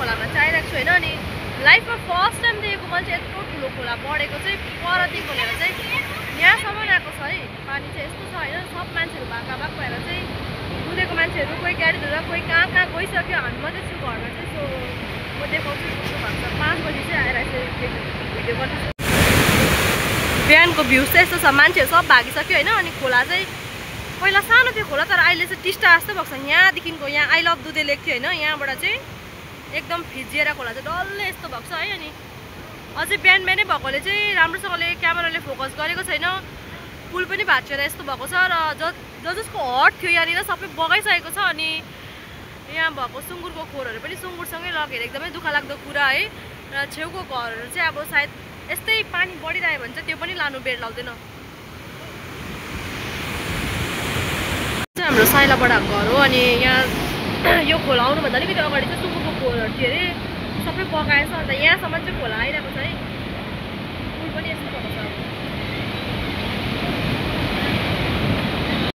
खोलामा चाहिँ आइरहेको छु होइन। अनि लाइफमा फर्स्ट टाइम देखेको मैले चाहिँ यत्रो ठुलो खोला बढेको चाहिँ परदेखिको लिएर चाहिँ यहाँसम्म आएको छ है। पानी चाहिँ यस्तो छ होइन, सब मान्छेहरू भागा भाग भएर चाहिँ कुदेको मान्छेहरू कोही गाडी धुँदा कोही कहाँ कहाँ गइसक्यो। हामी मात्रै छु घरमा चाहिँ। सो म देखाउँछु कस्तो भएको छ। 5 बजी चाहिँ आएर चाहिँ भिडियो गर्दैछु। बिहानको भ्यू चाहिँ यस्तो छ, मान्छेहरू सब भागिसक्यो होइन। अनि खोला चाहिँ पहिला सानो थियो खोला, तर अहिले चाहिँ टिस्टा जस्तो भएको छ। यहाँदेखिको यहाँ आई लभ दुधे लेक थियो होइन, यहाँबाट चाहिँ एकदम फिजिएर खोला चाहिँ डल्लै यस्तो भएको छ है। अनि अझै बिहान बिहानै भएकोले चाहिँ राम्रोसँगले क्यामेराले फोकस गरेको छैन। पुल पनि भाँचिएर यस्तो भएको छ र जसको हट थियो यहाँनिर सबै बगाइसकेको छ। अनि यहाँ भएको सुँगुरको खोरहरू पनि सुँगुरसँगै लगेर एकदमै दुःख लाग्दो कुरा है। र छेउको घरहरू चाहिँ अब सायद यस्तै पानी बढिरह्यो भने चाहिँ त्यो पनि लानु बेर लाउँदैन। हाम्रो साइलाबडा घर हो। अनि यहाँ यो खोला आउनुभन्दा अलिकति अगाडि चाहिँ सुँगुरको खोरहरू थियो अरे, सबै बगाएछ। अन्त यहाँसम्म चाहिँ खोला आइरहेको छ है।